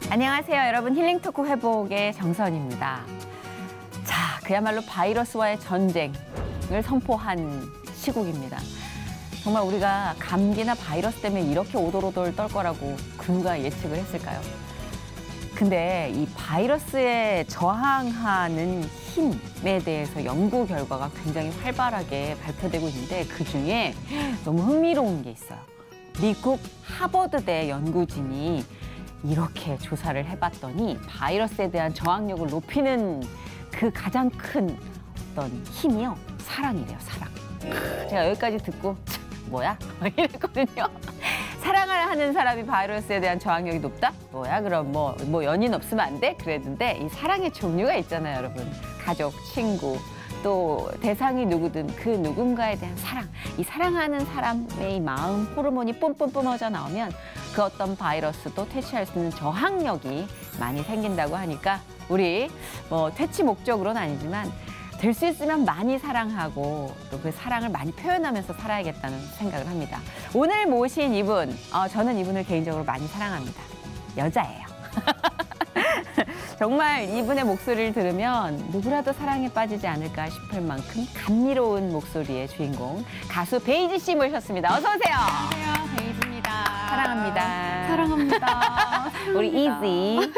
안녕하세요, 여러분. 힐링 토크 회복의 정선입니다. 자, 그야말로 바이러스와의 전쟁을 선포한 시국입니다. 정말 우리가 감기나 바이러스 때문에 이렇게 오돌오돌 떨 거라고 누가 예측을 했을까요? 근데 이 바이러스에 저항하는 힘에 대해서 연구 결과가 굉장히 활발하게 발표되고 있는데 그중에 너무 흥미로운 게 있어요. 미국 하버드대 연구진이 이렇게 조사를 해봤더니 바이러스에 대한 저항력을 높이는 그 가장 큰 어떤 힘이요. 사랑이래요, 사랑. 제가 여기까지 듣고 뭐야? 이랬거든요. 사랑을 하는 사람이 바이러스에 대한 저항력이 높다? 뭐야? 그럼 뭐 연인 없으면 안 돼? 그랬는데 이 사랑의 종류가 있잖아요, 여러분. 가족, 친구, 또 대상이 누구든 그 누군가에 대한 사랑. 이 사랑하는 사람의 마음 호르몬이 뿜뿜 뿜어져 나오면 그 어떤 바이러스도 퇴치할 수 있는 저항력이 많이 생긴다고 하니까 우리 퇴치 목적으로는 아니지만 될 수 있으면 많이 사랑하고 또 그 사랑을 많이 표현하면서 살아야겠다는 생각을 합니다. 오늘 모신 이분, 저는 이분을 개인적으로 많이 사랑합니다. 여자예요. 정말 이분의 목소리를 들으면 누구라도 사랑에 빠지지 않을까 싶을 만큼 감미로운 목소리의 주인공, 가수 베이지 씨 모셨습니다. 어서 오세요. 안녕하세요, 베이지입니다. 사랑합니다. 사랑합니다. 우리 이지.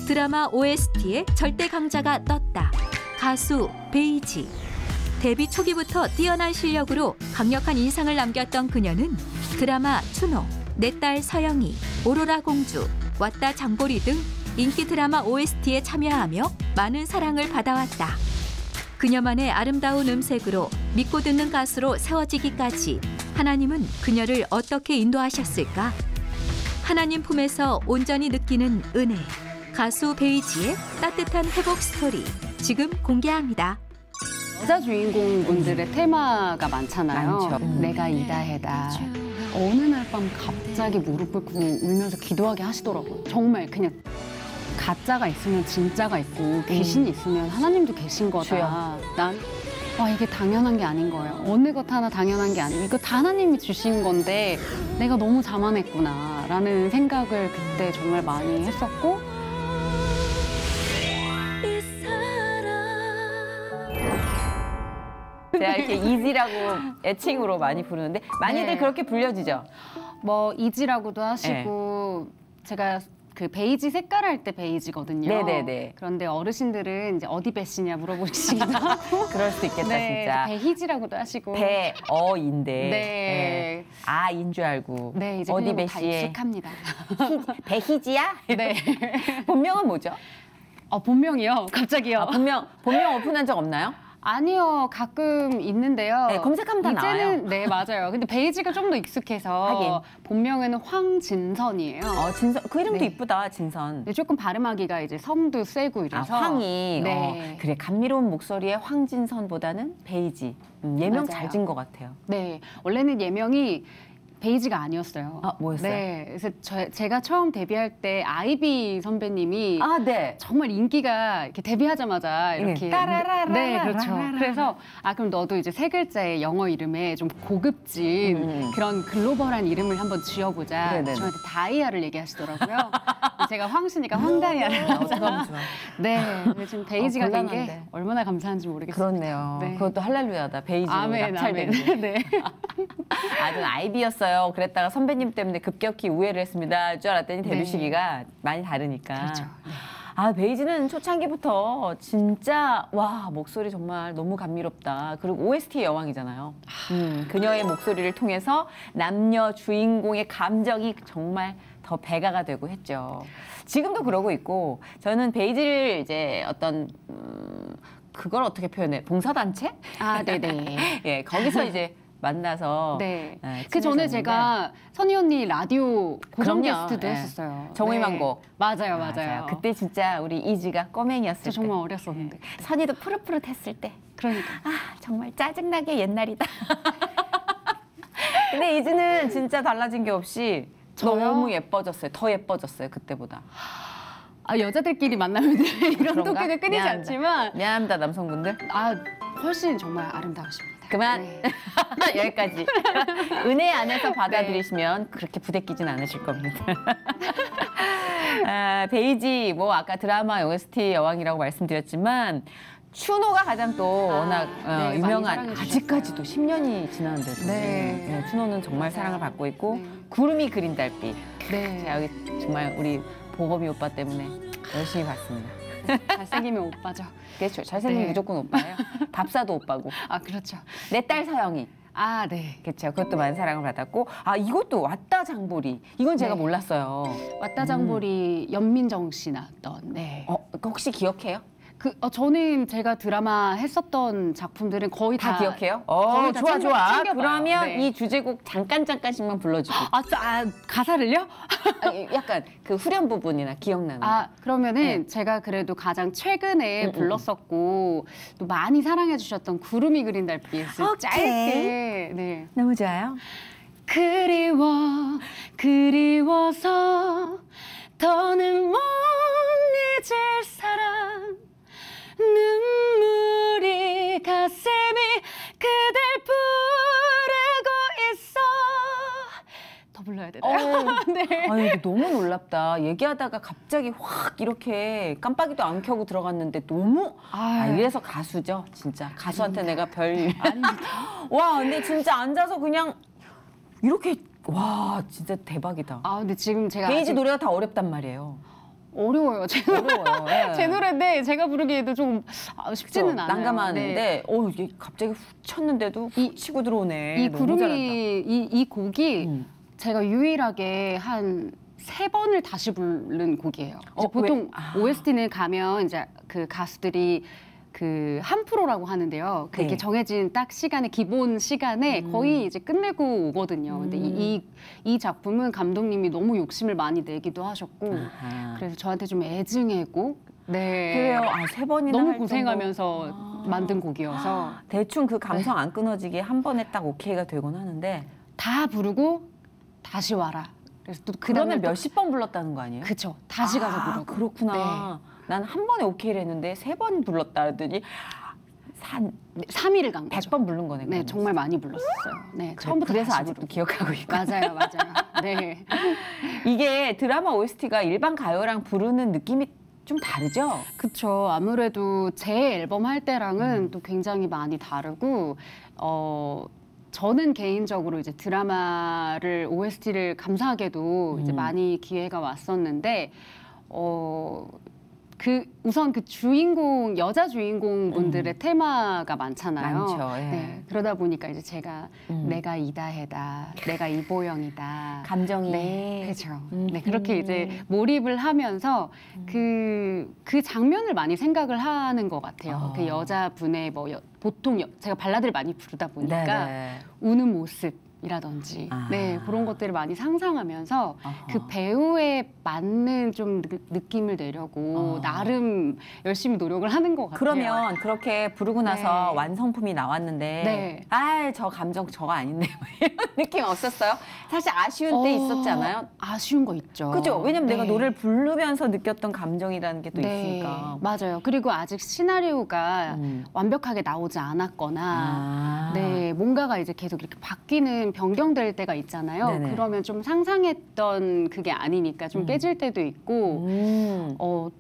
드라마 OST에 절대 강자가 떴다. 가수 베이지. 데뷔 초기부터 뛰어난 실력으로 강력한 인상을 남겼던 그녀는 드라마 추노, 내 딸 서영이, 오로라 공주, 왔다 장보리 등 인기 드라마 OST에 참여하며 많은 사랑을 받아왔다. 그녀만의 아름다운 음색으로 믿고 듣는 가수로 세워지기까지 하나님은 그녀를 어떻게 인도하셨을까? 하나님 품에서 온전히 느끼는 은혜. 가수 베이지의 따뜻한 회복 스토리 지금 공개합니다. 여자 주인공분들의 테마가 많잖아요. 많죠. 내가 이다해다. 어느 날 밤 갑자기 무릎을 꿇고 울면서 기도하게 하시더라고요. 정말 그냥 가짜가 있으면 진짜가 있고 귀신이 있으면 하나님도 계신 거다. 주여. 난 이게 당연한 게 아닌 거예요. 어느 것 하나 당연한 게 아니고 이거 다 하나님이 주신 건데 내가 너무 자만했구나라는 생각을 그때 정말 많이 했었고 제가 이렇게 이지라고 애칭으로 많이 부르는데 많이들 네. 그렇게 불려지죠? 이지라고도 하시고 제가 그 베이지 색깔 할 때 베이지거든요. 네네네. 그런데 어르신들은 이제 어디 배씨냐 물어보시기도 하고. 그럴 수도 있겠다, 네, 진짜. 배희지라고도 하시고. 배어인데. 네. 아인 줄 알고. 네, 이제 어디 그냥 다 배씨에. 익숙합니다. 배희지야? 네. 본명은 뭐죠? 본명이요? 갑자기요? 본명 오픈한 적 없나요? 아니요, 가끔 있는데요. 네, 검색하면 다 나와요. 네, 맞아요. 근데 베이지가 좀 더 익숙해서 하긴. 본명에는 황진선이에요. 진선. 그 이름도 네. 이쁘다, 진선. 근데 조금 발음하기가 이제 성도 세고 이래서. 황이. 네. 그래, 감미로운 목소리에 황진선보다는 베이지. 예명 맞아요. 잘 진 것 같아요. 네, 원래는 예명이 베이지가 아니었어요. 뭐였어요? 네, 그래서 제가 처음 데뷔할 때 아이비 선배님이 네. 정말 인기가 이렇게 데뷔하자마자 이렇게 따라라라라라라라. 네, 그렇죠. 그래서 그럼 너도 이제 세 글자의 영어 이름에 좀 고급진 그런 글로벌한 이름을 한번 지어보자. 네네네. 저한테 다이아를 얘기하시더라고요. 제가 황씨니까 황다이아를 너무 하자. 좋아. 네, 근데 지금 베이지가 된 게 곤란한데. 얼마나 감사한지 모르겠어요. 그렇네요. 네. 그것도 할렐루야다. 베이지로 아멘, 낙찰된 아멘. 게. 네. 전 아이비였어요. 그랬다가 선배님 때문에 급격히 우회를 했습니다. 줄 알았더니 데뷔 네. 시기가 많이 다르니까. 그렇죠. 베이지는 초창기부터 진짜 목소리 정말 너무 감미롭다. 그리고 OST의 여왕이잖아요. 그녀의 목소리를 통해서 남녀 주인공의 감정이 정말 더 배가가 되고 했죠. 지금도 그러고 있고 저는 베이지를 이제 어떤 그걸 어떻게 표현해? 봉사단체? 네네. 예, 거기서 이제 만나서 네. 친해졌는데. 전에 제가 선희 언니 라디오 고정 그럼요. 게스트도 예. 했었어요. 정의만곡. 네. 맞아요. 그때 진짜 우리 이지가 꼬맹이였을 저 때. 정말 어렸었는데. 선이도 푸릇푸릇했을 때. 그러니까. 정말 짜증나게 옛날이다. 근데 이지는 진짜 달라진 게 없이 저요? 너무 예뻐졌어요. 더 예뻐졌어요, 그때보다. 여자들끼리 만나면 이런 그런가? 토크는 끊이지 미안합니다. 않지만 미안합니다, 남성분들. 훨씬 정말 아름다우십니다. 그만. 네. 여기까지. 은혜 안에서 받아들이시면 그렇게 부대끼진 않으실 겁니다. 베이지 뭐 아까 드라마 OST 여왕이라고 말씀드렸지만 추노가 가장 또 워낙 네, 많이 유명한 사랑해 아직까지도 10년이 지났는데도 네. 추노는 정말 맞아요. 사랑을 받고 있고 네. 구름이 그린 달빛 네. 제가 여기 정말 우리 보검이 오빠 때문에 열심히 봤습니다. 잘생기면 오빠죠. 그렇죠. 잘생기면 네. 무조건 오빠예요. 밥사도 오빠고. 아, 그렇죠. 내 딸 서영이. 아, 네. 그렇죠. 그것도 많은 사랑을 받았고 이것도 왔다 장보리. 이건 제가 네. 몰랐어요. 왔다 장보리 연민정 씨 나왔던. 네. 혹시 기억해요? 저는 제가 드라마 했었던 작품들은 거의 다 기억해요? 거의 다 좋아 좋아. 챙겨봐요. 그러면 네. 이 주제곡 잠깐씩만 불러주고. 가사를요? 약간 그 후렴 부분이나 기억나는. 그러면은 네. 제가 그래도 가장 최근에 음. 불렀었고 또 많이 사랑해 주셨던 구름이 그린 달빛을 오케이. 짧게. 네. 너무 좋아요. 그리워서 더는 못 잊을 사람 눈물이 가슴이 그댈 부르고 있어. 더 불러야 되나요? 네. 이거 너무 놀랍다. 얘기하다가 갑자기 확 이렇게 깜빡이도 안 켜고 들어갔는데 너무 이래서 가수죠, 진짜. 가수한테 내가 별. 와, 근데 진짜 앉아서 그냥 이렇게 와, 진짜 대박이다. 근데 지금 제가 베이지 아직 노래가 다 어렵단 말이에요. 어려워요. 어려워요. 예. 제 노래인데 제가 부르기에도 좀 쉽지는 그렇죠. 않아요. 난감하는데 네. 이게 갑자기 훅 쳤는데도 훅 치고 들어오네. 이 너무 잘한다. 구름이 이 곡이 제가 유일하게 한 3번을 다시 부른 곡이에요. 이제 보통 OST는 가면 이제 그 가수들이 그 한 프로라고 하는데요. 그게 네. 정해진 딱 시간에 기본 시간에 거의 이제 끝내고 오거든요. 근데 이 작품은 감독님이 너무 욕심을 많이 내기도 하셨고 그래서 저한테 좀 애증의 곡. 네. 그래요. 3번이나 너무 고생하면서 만든 곡이어서 대충 그 감성 안 끊어지게 한 번에 딱 오케이가 되곤 하는데 다 부르고 다시 와라. 그래서 또 그러면 또- 몇십 번 불렀다는 거 아니에요? 그쵸. 다시 가서 부르고. 그렇구나. 난 한 번에 오케이를 했는데 3번 불렀다 하더니 3일을 간 거죠. 100번 부른 거네. 네, 그러면. 정말 많이 불렀었어요. 네, 처음부터 그래서 다시 아직도 부르고. 기억하고 있고. 맞아요. 네. 이게 드라마 OST가 일반 가요랑 부르는 느낌이 좀 다르죠? 그쵸. 아무래도 제 앨범 할 때랑은 또 굉장히 많이 다르고, 저는 개인적으로 이제 드라마를 OST를 감사하게도 이제 많이 기회가 왔었는데, 우선 그 주인공, 여자 주인공 분들의 테마가 많잖아요. 많죠, 예. 네, 그러다 보니까 이제 제가 내가 이다혜다, 내가 이보영이다. 감정이. 네, 그렇죠. 네, 그렇게 이제 몰입을 하면서 그 장면을 많이 생각을 하는 것 같아요. 그 여자분의 보통 제가 발라드를 많이 부르다 보니까 네네. 우는 모습이라든지 네, 그런 것들을 많이 상상하면서 그 배우에 맞는 좀 느낌을 내려고 나름 열심히 노력을 하는 것 같아요. 그러면 그렇게 부르고 나서 네. 완성품이 나왔는데 네. 저 감정 저거 아닌데 뭐 이런 느낌 없었어요? 사실 아쉬운 때 있었지 않아요? 아쉬운 거 있죠. 그죠? 왜냐면 내가 네. 노래를 부르면서 느꼈던 감정이라는 게 또 있으니까. 맞아요. 그리고 아직 시나리오가 완벽하게 나오지 않았거나 네, 뭔가가 이제 계속 이렇게 바뀌는 변경될 때가 있잖아요. 네네. 그러면 좀 상상했던 그게 아니니까 좀 깨질 때도 있고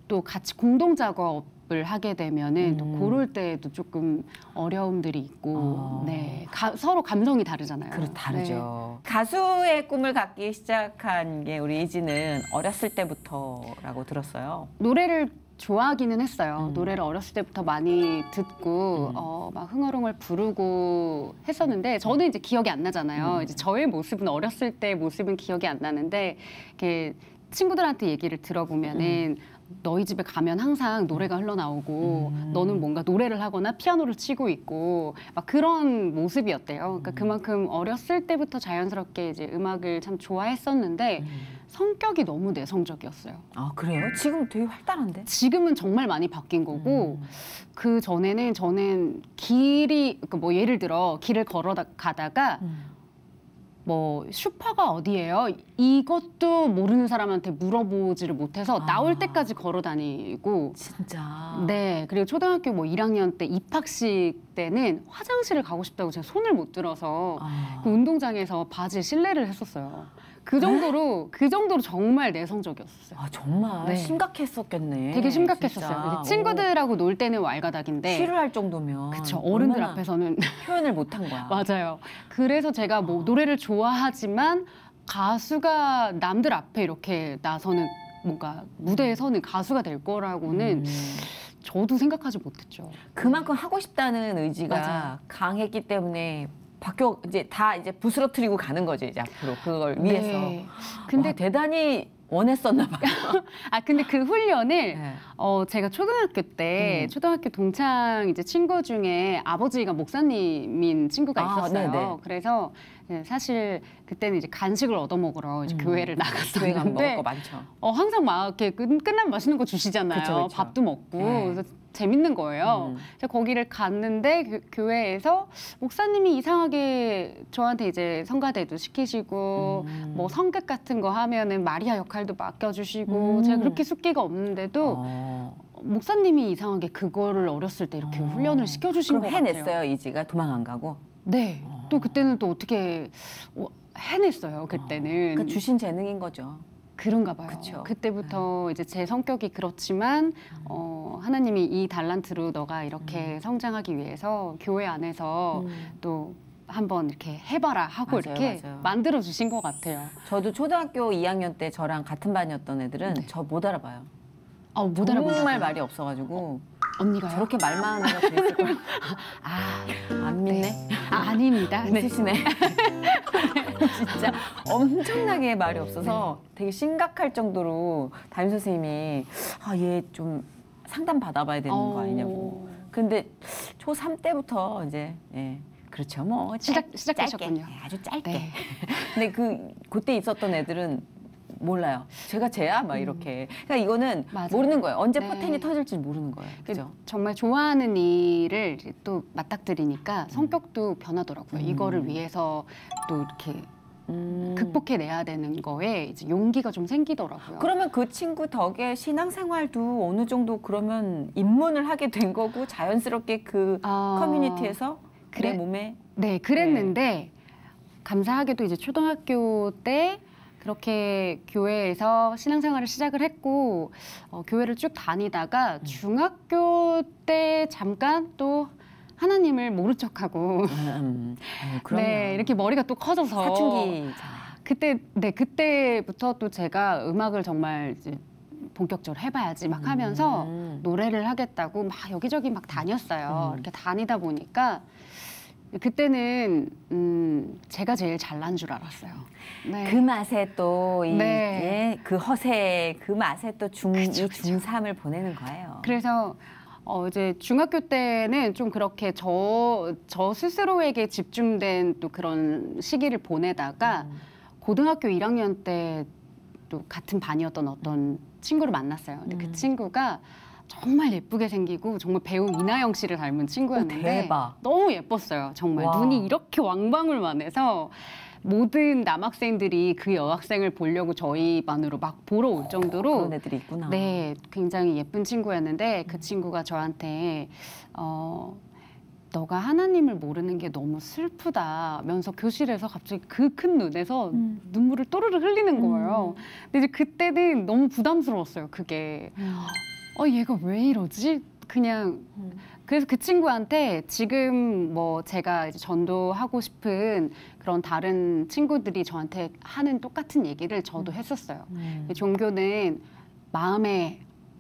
또 같이 공동 작업을 하게 되면은 또 그럴 때도 조금 어려움들이 있고 네, 서로 감성이 다르잖아요. 다르죠. 가수의 꿈을 갖기 시작한 게 우리 이지는 어렸을 때부터라고 들었어요. 노래를 좋아하기는 했어요. 노래를 어렸을 때부터 많이 듣고 막 흥얼흥얼 부르고 했었는데 저는 이제 기억이 안 나잖아요. 이제 저의 모습은 어렸을 때 모습은 기억이 안 나는데 이렇게 친구들한테 얘기를 들어보면은 너희 집에 가면 항상 노래가 흘러나오고 너는 뭔가 노래를 하거나 피아노를 치고 있고 막 그런 모습이었대요. 그러니까 그만큼 어렸을 때부터 자연스럽게 이제 음악을 참 좋아했었는데 성격이 너무 내성적이었어요. 아, 그래요? 지금 되게 활달한데? 지금은 정말 많이 바뀐 거고 그 전에는 저는 그러니까 뭐 예를 들어 길을 가다가 뭐 슈퍼가 어디예요? 이것도 모르는 사람한테 물어보지를 못해서 나올 때까지 걸어 다니고 진짜. 네, 그리고 초등학교 뭐 1학년 때 입학식 때는 화장실을 가고 싶다고 제가 손을 못 들어서 그 운동장에서 바지에 실내를 했었어요. 그 정도로 정말 내성적이었어요. 아 정말 네. 심각했었겠네. 되게 심각했었어요. 진짜. 이게 친구들하고 놀 때는 왈가닥인데 쉬를 할 정도면 그쵸, 어른들 얼마나 앞에서는 표현을 못한 거야. 맞아요. 그래서 제가 뭐 노래를 좋아하지만 가수가 남들 앞에 이렇게 나서는 뭔가 무대에 서는 가수가 될 거라고는 저도 생각하지 못했죠. 그만큼 하고 싶다는 의지가 맞아요. 강했기 때문에 이제 다 이제 부스러뜨리고 가는 거지 이제 앞으로 그걸 위해서. 네. 근데 와, 대단히 원했었나 봐요. 근데 그 훈련을 네. 제가 초등학교 때 초등학교 동창 이제 친구 중에 아버지가 목사님인 친구가 있었어요. 네네. 그래서 사실 그때는 이제 간식을 얻어 먹으러 이제 교회를 교회 가면 먹을 나갔었는데 거 많죠. 항상 막 이렇게 끝나면 맛있는 거 주시잖아요. 그쵸, 그쵸. 밥도 먹고 네. 그래서 재밌는 거예요. 그래서 거기를 갔는데 교회에서 목사님이 이상하게 저한테 이제 성가대도 시키시고 뭐 성극 같은 거 하면은 마리아 역할도 맡겨주시고 제가 그렇게 숫기가 없는데도 목사님이 이상하게 그거를 어렸을 때 이렇게 훈련을 시켜주신 것 그럼 같아요. 해냈어요 이지가 도망 안 가고. 네. 또 그때는 또 어떻게 해냈어요. 그때는. 그러니까 주신 재능인 거죠. 그런가 봐요. 그쵸. 그때부터 이제 제 성격이 그렇지만 하나님이 이 달란트로 너가 이렇게 성장하기 위해서 교회 안에서 또 한번 이렇게 해봐라 하고 맞아요, 이렇게 맞아요. 만들어 주신 것 같아요. 저도 초등학교 2학년 때 저랑 같은 반이었던 애들은 저 못 알아봐요. 못 알아본다고요? 정말 말이 없어가지고 언니가요? 저렇게 말만 하는 거 그랬을 거예요. 안 믿네. 아닙니다. 네. 있으시네. 진짜 엄청나게 말이 없어서 되게 심각할 정도로 담임 선생님이 얘 좀 상담 받아봐야 되는 거 아니냐고. 근데 초3 때부터 이제 그렇죠 뭐 시작하셨군요. 짧게, 아주 짧게. 네. 근데 그때 있었던 애들은 몰라요. 제가 쟤야 막 이렇게. 그러니까 이거는 맞아요. 모르는 거예요. 언제 네. 포텐이 터질지 모르는 거예요. 그죠? 정말 좋아하는 일을 이제 또 맞닥뜨리니까 성격도 변하더라고요. 이거를 위해서 또 이렇게 극복해내야 되는 거에 이제 용기가 좀 생기더라고요. 그러면 그 친구 덕에 신앙생활도 어느 정도 그러면 입문을 하게 된 거고 자연스럽게 그 커뮤니티에서 내 몸에 네, 그랬는데 감사하게도 이제 초등학교 때 그렇게 교회에서 신앙생활을 시작을 했고 교회를 쭉 다니다가 중학교 때 잠깐 또 하나님을 모른 척하고 네, 이렇게 머리가 또 커져서 사춘기잖아요. 그때부터 또 제가 음악을 정말 이제 본격적으로 해봐야지 막 하면서 노래를 하겠다고 막 여기저기 막 다녔어요. 이렇게 다니다 보니까 그때는 제가 제일 잘난 줄 알았어요. 네. 그 맛에 또 네. 그 허세 그 맛에 또 그쵸. 중3을 보내는 거예요. 그래서 이제 중학교 때는 좀 그렇게 저 스스로에게 집중된 또 그런 시기를 보내다가 고등학교 1학년 때 또 같은 반이었던 어떤 친구를 만났어요. 근데 그 친구가 정말 예쁘게 생기고 정말 배우 이나영 씨를 닮은 친구였는데 대박. 너무 예뻤어요. 정말 와. 눈이 이렇게 왕방울만 해서 모든 남학생들이 그 여학생을 보려고 저희 반으로 막 보러 올 정도로 그런 애들이 있구나. 네, 굉장히 예쁜 친구였는데 그 친구가 저한테 너가 하나님을 모르는 게 너무 슬프다면서 교실에서 갑자기 그 큰 눈에서 눈물을 또르르 흘리는 거예요. 근데 이제 그때는 너무 부담스러웠어요. 그게 얘가 왜 이러지? 그냥 그래서 그 친구한테 지금 뭐 제가 이제 전도하고 싶은 그런 다른 친구들이 저한테 하는 똑같은 얘기를 저도 했었어요. 종교는 마음의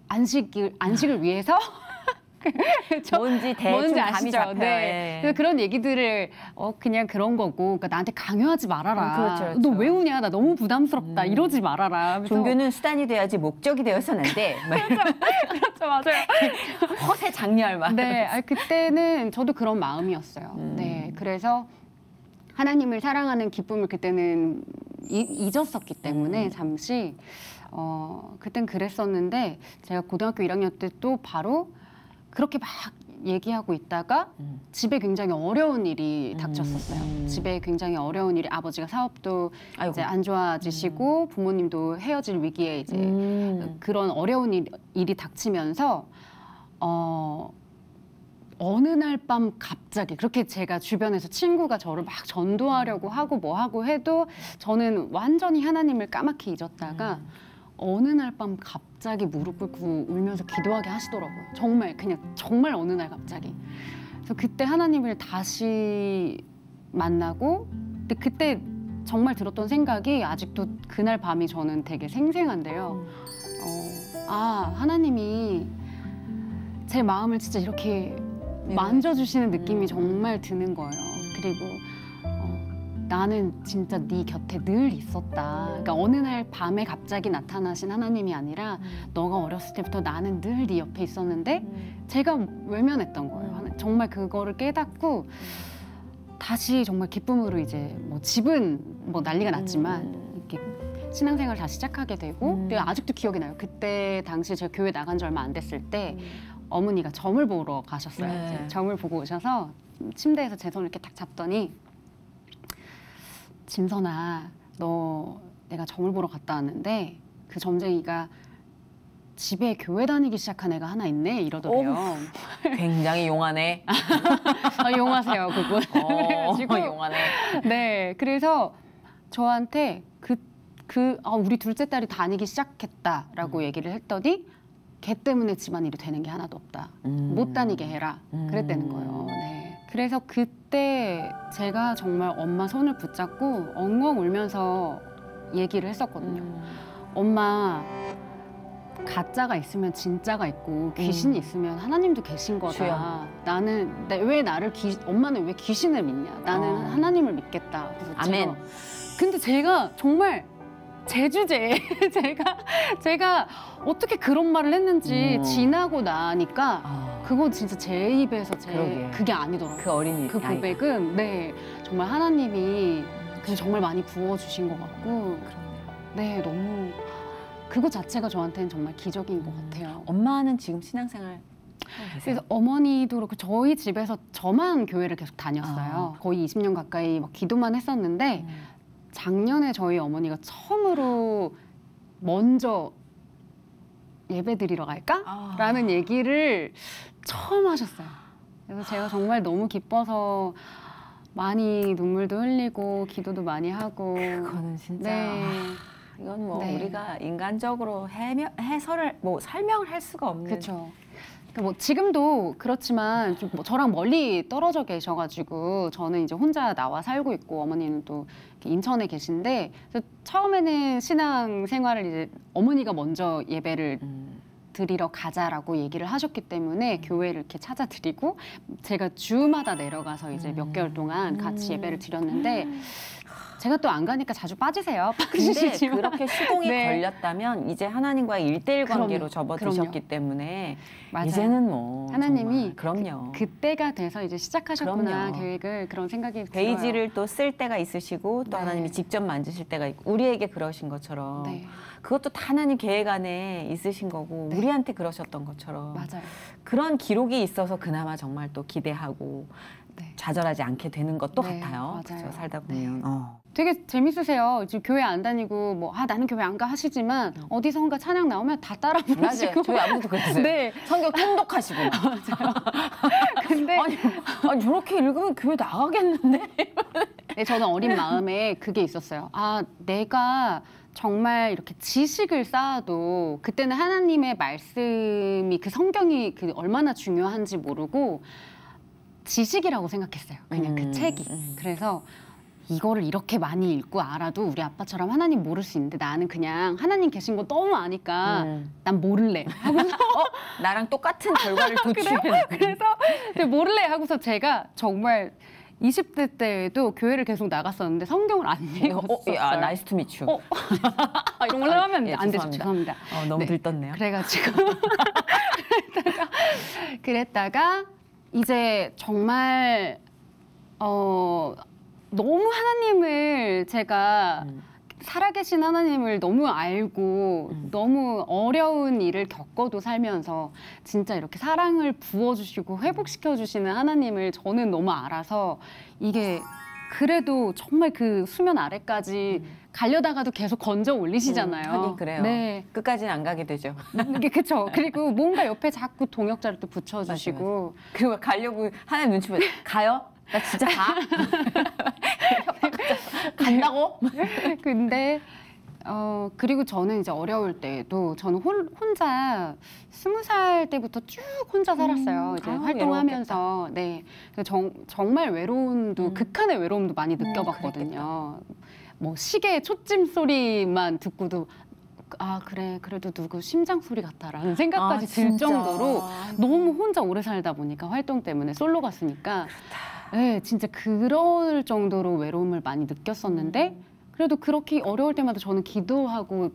안식을 위해서 뭔지 대충 감이 아시죠? 잡혀요. 네. 예. 그래서 그런 얘기들을 그냥 그런 거고, 그러니까 나한테 강요하지 말아라. 그렇죠, 그렇죠. 너 왜 우냐? 나 너무 부담스럽다. 이러지 말아라. 그래서 종교는 수단이 돼야지 목적이 되어서는 안 돼. 그렇죠, 맞아요. 허세 장렬 막. 네, 그때는 저도 그런 마음이었어요. 네, 그래서 하나님을 사랑하는 기쁨을 그때는 잊었었기 때문에 잠시 그땐 그랬었는데 제가 고등학교 1학년 때 또 바로 그렇게 막 얘기하고 있다가 집에 굉장히 어려운 일이 닥쳤었어요. 집에 굉장히 어려운 일이 아버지가 사업도 아이고. 이제 안 좋아지시고 부모님도 헤어질 위기에 이제 그런 어려운 일이 닥치면서 어느 날 밤 갑자기 그렇게 제가 주변에서 친구가 저를 막 전도하려고 하고 뭐 하고 해도 저는 완전히 하나님을 까맣게 잊었다가 어느 날 밤 갑자기 무릎 꿇고 울면서 기도하게 하시더라고요. 정말 그냥 정말 어느 날 갑자기. 그래서 그때 하나님을 다시 만나고 근데 그때 정말 들었던 생각이 아직도 그날 밤이 저는 되게 생생한데요. 하나님이 제 마음을 진짜 이렇게 만져주시는 느낌이 정말 드는 거예요. 그리고 나는 진짜 네 곁에 늘 있었다. 그러니까 어느 날 밤에 갑자기 나타나신 하나님이 아니라 너가 어렸을 때부터 나는 늘 네 옆에 있었는데 제가 외면했던 거예요. 정말 그거를 깨닫고 다시 정말 기쁨으로 이제 뭐 집은 뭐 난리가 났지만 이렇게 신앙생활 다시 시작하게 되고 근데 아직도 기억이 나요. 그때 당시 제가 교회 나간 지 얼마 안 됐을 때 어머니가 점을 보러 가셨어요. 네. 이제 점을 보고 오셔서 침대에서 제 손을 이렇게 딱 잡더니 진선아, 너 내가 점을 보러 갔다 왔는데 그 점쟁이가 집에 교회 다니기 시작한 애가 하나 있네 이러더래요. 굉장히 용하네. 용하세요 그분. 그래가지고 용하네. 네, 그래서 저한테 우리 둘째 딸이 다니기 시작했다라고 얘기를 했더니 걔 때문에 집안일이 되는 게 하나도 없다. 못 다니게 해라. 그랬다는 거예요. 네. 그래서 그때 제가 정말 엄마 손을 붙잡고 엉엉 울면서 얘기를 했었거든요. 엄마, 가짜가 있으면 진짜가 있고 귀신이 있으면 하나님도 계신 거다. 주여. 엄마는 왜 귀신을 믿냐? 나는 하나님을 믿겠다. 그래서 아멘. 근데 제가 정말 제 주제에 제가 어떻게 그런 말을 했는지 지나고 나니까 그건 진짜 제 입에서 그러게. 그게 아니더라고요. 그 어린이 그 고백은 네 정말 하나님이 정말 많이 부어주신 것 같고 네 너무 그거 자체가 저한테는 정말 기적인 것 같아요. 엄마는 지금 신앙생활 하고 계세요? 그래서 어머니도 그렇고 저희 집에서 저만 교회를 계속 다녔어요. 거의 20년 가까이 막 기도만 했었는데 작년에 저희 어머니가 처음으로 먼저 예배 드리러 갈까? 라는 얘기를 처음 하셨어요. 그래서 제가 정말 너무 기뻐서 많이 눈물도 흘리고 기도도 많이 하고 그거는 진짜 네. 이건 뭐 네. 우리가 인간적으로 해설을 뭐 설명을 할 수가 없는. 그렇죠. 뭐 지금도 그렇지만 좀 뭐 저랑 멀리 떨어져 계셔가지고 저는 이제 혼자 나와 살고 있고 어머니는 또 이렇게 인천에 계신데 그래서 처음에는 신앙 생활을 이제 어머니가 먼저 예배를 드리러 가자라고 얘기를 하셨기 때문에 교회를 이렇게 찾아드리고 제가 주마다 내려가서 이제 몇 개월 동안 같이 예배를 드렸는데 제가 또 안 가니까 자주 빠지세요. 근데 그렇게 수동이 네. 걸렸다면 이제 하나님과의 1대1 관계로 그럼요. 접어드셨기 때문에 맞아요. 이제는 뭐 하나님이 정말, 그럼요. 그때가 돼서 이제 시작하셨구나 그럼요. 계획을 그런 생각이 들어요. 베이지를 또 쓸 때가 있으시고 또 네. 하나님이 직접 만드실 때가 있고 우리에게 그러신 것처럼 네. 그것도 다 하나님 계획 안에 있으신 거고 네. 우리한테 그러셨던 것처럼 맞아요. 그런 기록이 있어서 그나마 정말 또 기대하고 네. 좌절하지 않게 되는 것도 네, 같아요. 맞아요. 그렇죠? 살다 네. 보면. 되게 재밌으세요. 지금 교회 안 다니고 뭐 나는 교회 안 가 하시지만 어디선가 찬양 나오면 다 따라 맞아요. 부르시고 저희 아버지도 그랬어요. 네. 성경 통독하시고. 근데 아니 저렇게 읽으면 교회 나가겠는데? 네, 저는 어린 마음에 그게 있었어요. 내가 정말 이렇게 지식을 쌓아도 그때는 하나님의 말씀이 그 성경이 얼마나 중요한지 모르고 지식이라고 생각했어요. 그냥 그 책이. 그래서 이거를 이렇게 많이 읽고 알아도 우리 아빠처럼 하나님 모를 수 있는데 나는 그냥 하나님 계신 거 너무 아니까 난 모를래 하고서 나랑 똑같은 결과를 도출해. 그래서 모를래 하고서 제가 정말 20대 때에도 교회를 계속 나갔었는데 성경을 안 읽었어요. 나이스 투 미츠. 이런 걸 하면 예, 안 되죠. 죄송합니다. 너무 네. 들떴네요. 그래가지고 그랬다가 이제 정말 너무 하나님을 제가 살아계신 하나님을 너무 알고 너무 어려운 일을 겪어도 살면서 진짜 이렇게 사랑을 부어주시고 회복시켜주시는 하나님을 저는 너무 알아서 이게 그래도 정말 그 수면 아래까지 가려다가도 계속 건져 올리시잖아요. 하긴 그래요. 네. 끝까지는 안 가게 되죠. 그렇죠. 그리고 뭔가 옆에 자꾸 동역자를 또 붙여주시고. 그리고 가려고 하나의 눈치 보여. 가요? 나 진짜 가? 간다고? 근데 그리고 저는 이제 어려울 때도 저는 혼자 20살 때부터 쭉 혼자 살았어요. 이제 활동하면서. 네. 정말 외로움도 극한의 외로움도 많이 느껴봤거든요. 뭐 시계의 초침 소리만 듣고도 아 그래 그래도 누구 심장 소리 같다라는 생각까지 들 정도로 너무 혼자 오래 살다 보니까 활동 때문에 솔로 갔으니까 네, 진짜 그럴 정도로 외로움을 많이 느꼈었는데 그래도 그렇게 어려울 때마다 저는 기도하고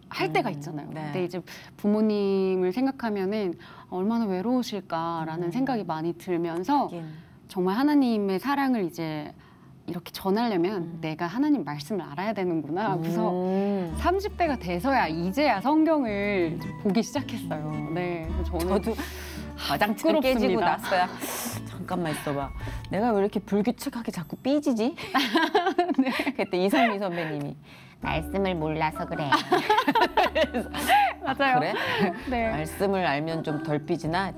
할 때가 있잖아요. 네. 근데 이제 부모님을 생각하면은 얼마나 외로우실까라는 생각이 많이 들면서 정말 하나님의 사랑을 이제 이렇게 전하려면 내가 하나님 말씀을 알아야 되는구나 하고서 30대가 돼서야 이제야 성경을 보기 시작했어요. 네, 그래서 저도 와장창 깨지고 나서야 잠깐만 있어봐. 내가 왜 이렇게 불규칙하게 자꾸 삐지지? 네. 그때 이성미 선배님이 말씀을 몰라서 그래. 맞아요. 아, 그래? 네. 말씀을 알면 좀 덜 삐지나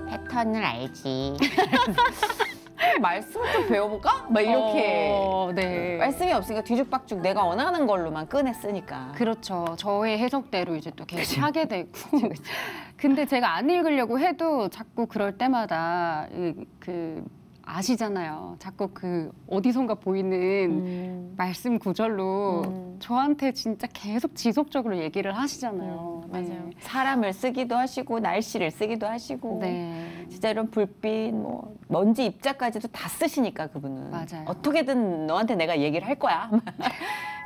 패턴을 알지. 말씀을 좀 배워볼까? 막 이렇게. 네. 말씀이 없으니까 뒤죽박죽 내가 원하는 걸로만 꺼냈으니까. 그렇죠. 저의 해석대로 이제 또 계속 하게 되고. 근데 제가 안 읽으려고 해도 자꾸 그럴 때마다 아시잖아요. 자꾸 그 어디선가 보이는 말씀 구절로 저한테 진짜 계속 지속적으로 얘기를 하시잖아요. 맞아요. 네. 사람을 쓰기도 하시고 날씨를 쓰기도 하시고 네. 진짜 이런 불빛, 뭐 먼지 입자까지도 다 쓰시니까 그분은. 맞아요. 어떻게든 너한테 내가 얘기를 할 거야.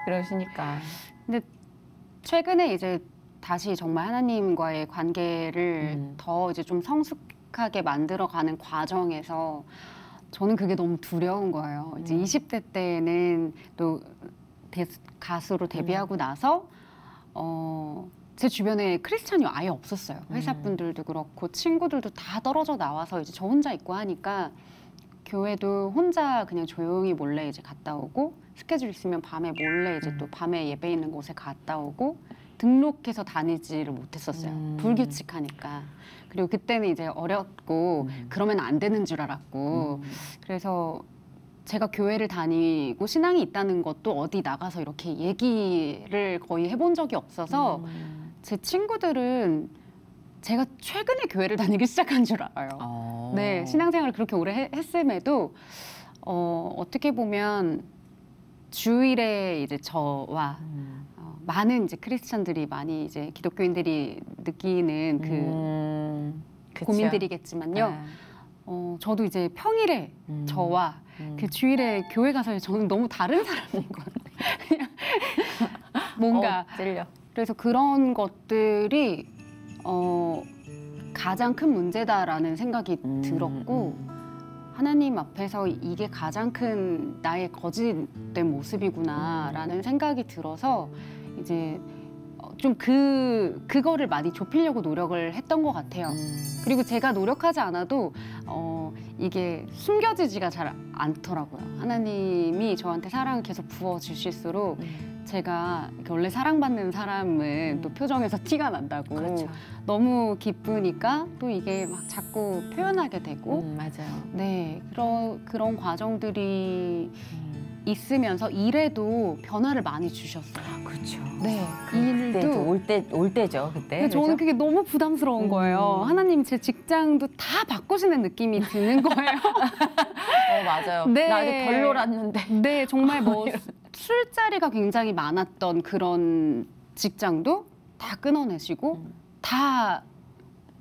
그러시니까. 근데 최근에 이제 다시 정말 하나님과의 관계를 더 이제 좀 성숙하게 만들어가는 과정에서 저는 그게 너무 두려운 거예요. 이제 20대 때는 또 가수로 데뷔하고 나서 제 주변에 크리스찬이 아예 없었어요. 회사 분들도 그렇고 친구들도 다 떨어져 나와서 이제 저 혼자 있고 하니까 교회도 혼자 그냥 조용히 몰래 이제 갔다 오고 스케줄 있으면 밤에 몰래 이제 또 밤에 예배 있는 곳에 갔다 오고 등록해서 다니지를 못했었어요. 불규칙하니까. 그리고 그때는 이제 어렸고 그러면 안 되는 줄 알았고 그래서 제가 교회를 다니고 신앙이 있다는 것도 어디 나가서 이렇게 얘기를 거의 해본 적이 없어서 제 친구들은 제가 최근에 교회를 다니기 시작한 줄 알아요. 네, 신앙생활을 그렇게 오래 했음에도 어떻게 보면 주일에 이제 저와 많은 이제 크리스찬들이 많이 이제 기독교인들이 느끼는 그 고민들이겠지만요. 저도 이제 평일에 저와 그 주일에 교회 가서 저는 너무 다른 사람인 거예요. 그냥 뭔가 찔려. 그래서 그런 것들이 가장 큰 문제다라는 생각이 들었고 하나님 앞에서 이게 가장 큰 나의 거짓된 모습이구나라는 생각이 들어서 이제 좀 그거를 많이 좁히려고 노력을 했던 것 같아요. 그리고 제가 노력하지 않아도 이게 숨겨지지가 잘 않더라고요. 하나님이 저한테 사랑을 계속 부어주실수록 제가 원래 사랑받는 사람은 또 표정에서 티가 난다고 그렇죠. 너무 기쁘니까 또 이게 막 자꾸 표현하게 되고 맞아요. 네, 그런 과정들이 있으면서 일에도 변화를 많이 주셨어요. 그렇죠. 네, 일도 올 때죠 그때. 근데 저는 그게 너무 부담스러운 거예요. 하나님 제 직장도 다 바꾸시는 느낌이 드는 거예요. 맞아요. 네. 나 아직 덜 놀았는데. 네, 정말 뭐 술자리가 굉장히 많았던 그런 직장도 다 끊어내시고 다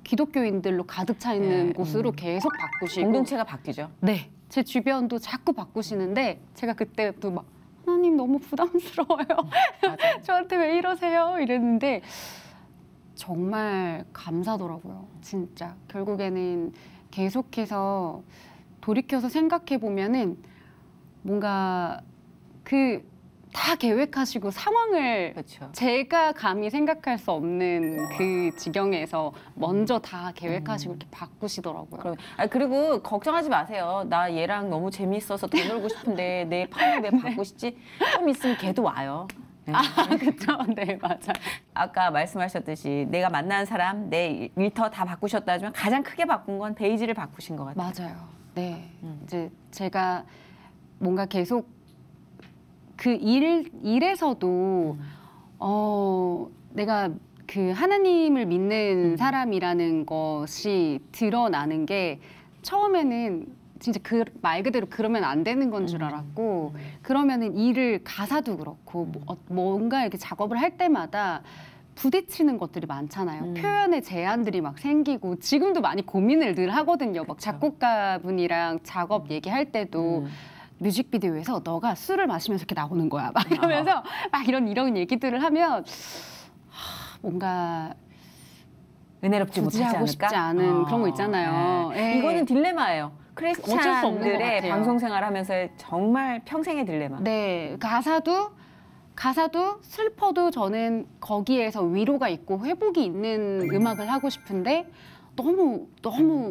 기독교인들로 가득 차 있는 곳으로 계속 바꾸시고 공동체가 바뀌죠. 네, 제 주변도 자꾸 바꾸시는데 제가 그때도 막 하나님 너무 부담스러워요. 저한테 왜 이러세요? 이랬는데 정말 감사더라고요. 진짜 결국에는 계속해서 돌이켜서 생각해 보면은 뭔가 그 다 계획하시고 상황을 그렇죠. 제가 감히 생각할 수 없는 그 지경에서 먼저 다 계획하시고 이렇게 바꾸시더라고요. 그리고 걱정하지 마세요. 나 얘랑 너무 재미있어서 더 놀고 싶은데 내 판을 왜 바꾸시지? 좀 있으면 걔도 와요. 네. 그렇죠. 네, 맞아요. 아까 말씀하셨듯이 내가 만나는 사람, 내 일터 다 바꾸셨다 하지만 가장 크게 바꾼 건 베이지를 바꾸신 것 같아요. 맞아요. 네. 이제 제가 뭔가 계속 그 일에서도 내가 그 하나님을 믿는 사람이라는 것이 드러나는 게 처음에는 진짜 그 말 그대로 그러면 안 되는 건 줄 알았고 그러면은 일을 가사도 그렇고 뭔가 이렇게 작업을 할 때마다 부딪히는 것들이 많잖아요. 표현의 제한들이 막 생기고 지금도 많이 고민을 늘 하거든요. 막 작곡가분이랑 작업 얘기할 때도 뮤직비디오에서 너가 술을 마시면서 이렇게 나오는 거야. 막 이러면서 막 이런 얘기들을 하면 뭔가 은혜롭지 굳이 못하지 하고 않을까? 싶지 않은 그런 거 있잖아요. 네. 예. 이거는 딜레마예요. 어쩔 수 없는 것 크리스찬들의 같아요. 방송 생활하면서의 정말 평생의 딜레마. 네, 가사도 슬퍼도 저는 거기에서 위로가 있고 회복이 있는 음악을 하고 싶은데 너무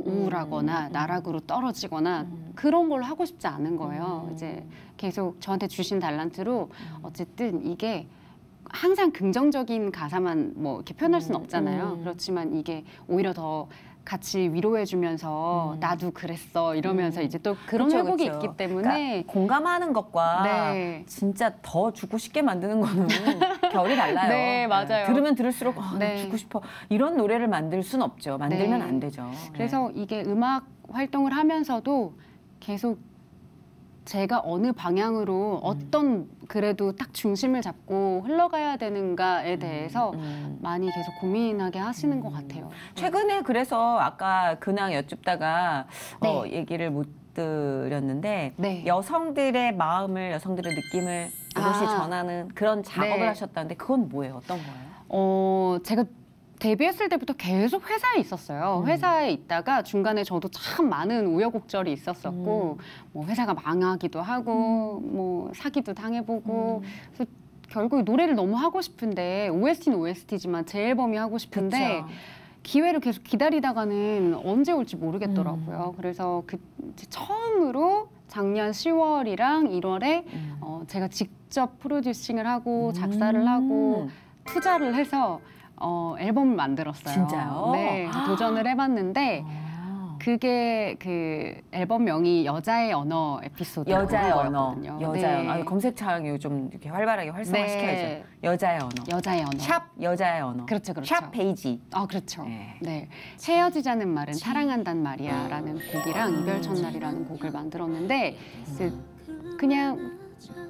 우울하거나 나락으로 떨어지거나 그런 걸 하고 싶지 않은 거예요. 이제 계속 저한테 주신 달란트로 어쨌든 이게 항상 긍정적인 가사만 뭐 이렇게 표현할 수는 없잖아요. 그렇지만 이게 오히려 더 같이 위로해주면서 나도 그랬어 이러면서 이제 또 그런 그쵸, 회복이 그쵸. 있기 때문에 그러니까 공감하는 것과 네. 진짜 더 죽고 싶게 만드는 거는 결이 달라요. 네, 맞아요. 들으면 들을수록 네. 나 죽고 싶어. 이런 노래를 만들 순 없죠. 만들면 네. 안 되죠. 그래서 이게 음악 활동을 하면서도 계속 제가 어느 방향으로 어떤 그래도 딱 중심을 잡고 흘러가야 되는가에 대해서 많이 계속 고민하게 하시는 것 같아요. 최근에 그래서 아까 근황 여쭙다가 네. 얘기를 못 드렸는데 네. 여성들의 마음을, 여성들의 느낌을 이것이 전하는 그런 작업을 네. 하셨다는데 그건 뭐예요? 어떤 거예요? 제가 데뷔했을 때부터 계속 회사에 있었어요. 회사에 있다가 중간에 저도 참 많은 우여곡절이 있었었고 뭐 회사가 망하기도 하고 뭐 사기도 당해보고 그래서 결국 노래를 너무 하고 싶은데 OST는 OST지만 제 앨범이 하고 싶은데 그쵸. 기회를 계속 기다리다가는 언제 올지 모르겠더라고요. 그래서 그 이제 처음으로 작년 10월이랑 1월에 제가 직접 프로듀싱을 하고 작사를 하고 투자를 해서 앨범을 만들었어요. 진짜요? 네, 도전을 해봤는데 그게 그 앨범명이 여자의 언어 에피소드 여자의 언어. 거였거든요. 여자의 네. 언어. 검색창을 좀 이렇게 활발하게 활성화시켜야죠. 네. 여자의 언어. 여자의 언어. 샵 여자의 언어. 그렇죠, 그렇죠. 샵 베이지. 그렇죠. 네. 네. 헤어지자는 말은 사랑한단 말이야라는 곡이랑 이별 첫날이라는 곡을 만들었는데 그냥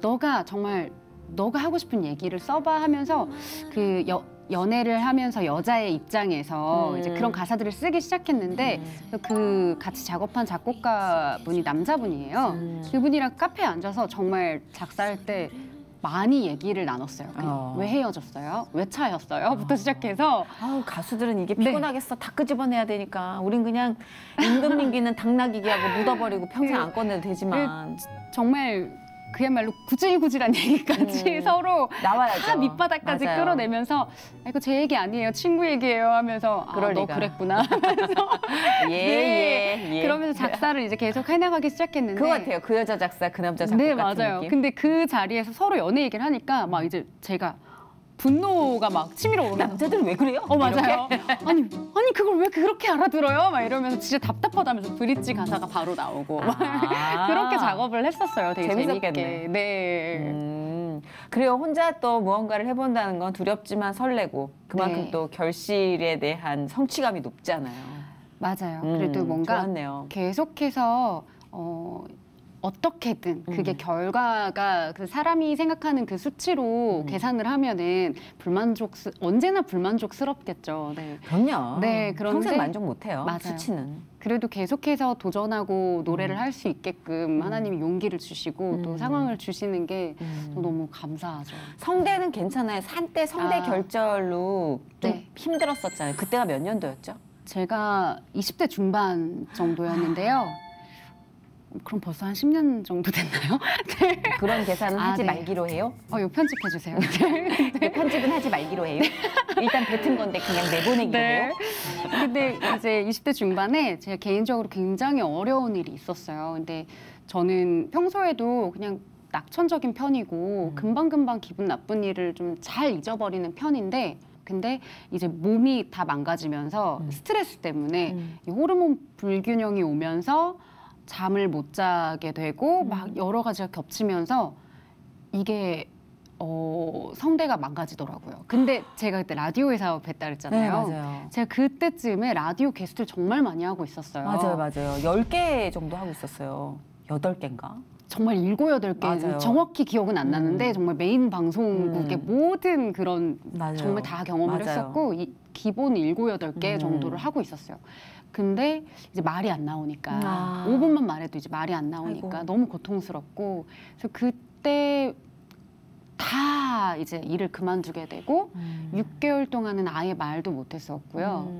너가 정말 너가 하고 싶은 얘기를 써봐 하면서 그 연애를 하면서 여자의 입장에서 이제 그런 가사들을 쓰기 시작했는데 그 같이 작업한 작곡가분이 남자분이에요. 그분이랑 카페에 앉아서 정말 작사할 때 많이 얘기를 나눴어요. 왜 헤어졌어요? 왜 차였어요? 부터 시작해서 아우, 가수들은 이게 네. 피곤하겠어. 다 끄집어내야 되니까. 우린 그냥 임금님기는 당나귀기하고 묻어버리고 평생 안 꺼내도 되지만 정말 그야말로 구질구질한 얘기까지 서로 나와야죠. 다 밑바닥까지 맞아요. 끌어내면서 이거 제 얘기 아니에요. 친구 얘기예요 하면서 그럴 너 리가. 그랬구나. 예. 그러면서 작사를 이제 계속 해나가기 시작했는데 그거 같아요. 그 여자 작사, 그 남자 작곡 네, 같은 맞아요. 느낌. 근데 그 자리에서 서로 연애 얘기를 하니까 막 이제 제가 분노가 막 치밀어 오르면서 남자들은 왜 그래요? 맞아요. 아니 그걸 왜 그렇게 알아들어요? 막 이러면서 진짜 답답하다면서 브릿지 가사가 바로 나오고 막 그렇게 작업을 했었어요. 되게 재밌었겠네. 재밌게. 네. 그래요. 혼자 또 무언가를 해본다는 건 두렵지만 설레고 그만큼 네. 또 결실에 대한 성취감이 높잖아요. 맞아요. 그래도 뭔가 좋았네요. 계속해서 어떻게든 그게 결과가 그 사람이 생각하는 그 수치로 계산을 하면은 언제나 불만족스럽겠죠. 네. 그럼요. 네, 그런데 평생 만족 못해요. 맞아요. 수치는. 그래도 계속해서 도전하고 노래를 할 수 있게끔 하나님이 용기를 주시고 또 상황을 주시는 게 또 너무 감사하죠. 성대는 괜찮아요. 한때 성대 결절로 좀 네. 힘들었었잖아요. 그때가 몇 년도였죠? 제가 20대 중반 정도였는데요. 그럼 벌써 한 10년 정도 됐나요? 그런 계산은 하지 네. 말기로 해요? 이거 편집해 주세요. 편집은 하지 말기로 해요? 일단 뱉은 건데 그냥 내보내기로 해요? 근데 이제 20대 중반에 제가 개인적으로 굉장히 어려운 일이 있었어요. 근데 저는 평소에도 그냥 낙천적인 편이고 금방금방 기분 나쁜 일을 좀 잘 잊어버리는 편인데 근데 이제 몸이 다 망가지면서 스트레스 때문에 이 호르몬 불균형이 오면서 잠을 못 자게 되고 막 여러 가지가 겹치면서 이게 성대가 망가지더라고요. 근데 제가 그때 라디오에서 뵀다 그랬잖아요. 네, 맞아요. 제가 그때쯤에 라디오 게스트를 정말 많이 하고 있었어요. 맞아요. 10개 정도 하고 있었어요. 8개인가? 정말 7, 8개 맞아요. 정확히 기억은 안 나는데 정말 메인 방송국의 모든 그런 맞아요. 정말 다 경험을 맞아요. 했었고 기본 7, 8개 정도를 하고 있었어요. 근데 이제 말이 안 나오니까 5분만 말해도 이제 말이 안 나오니까 아이고. 너무 고통스럽고 그래서 그때 다 이제 일을 그만두게 되고 6개월 동안은 아예 말도 못했었고요.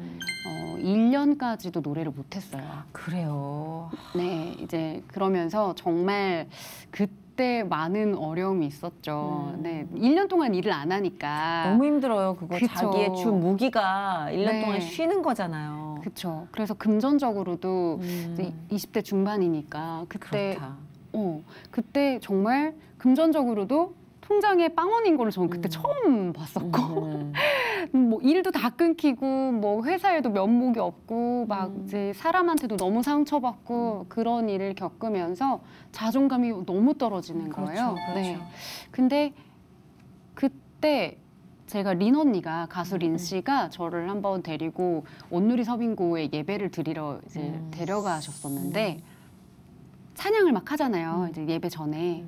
1년까지도 노래를 못했어요. 그래요. 네, 이제 그러면서 정말 그때 많은 어려움이 있었죠. 네, 1년 동안 일을 안 하니까. 너무 힘들어요. 그거 그쵸. 자기의 주 무기가 1년 네. 동안 쉬는 거잖아요. 그렇죠. 그래서 금전적으로도 이제 20대 중반이니까 그때 그렇다. 그때 정말 금전적으로도 통장에 빵원인 거를 저는 그때 처음 봤었고 뭐 일도 다 끊기고 뭐 회사에도 면목이 없고 막 이제 사람한테도 너무 상처받고 그런 일을 겪으면서 자존감이 너무 떨어지는 거예요. 그렇죠. 네. 근데 그때 제가 린 언니가 가수 린 씨가 저를 한번 데리고 온누리 서빙고에 예배를 드리러 이제 데려가셨었는데 찬양을 막 하잖아요. 이제 예배 전에.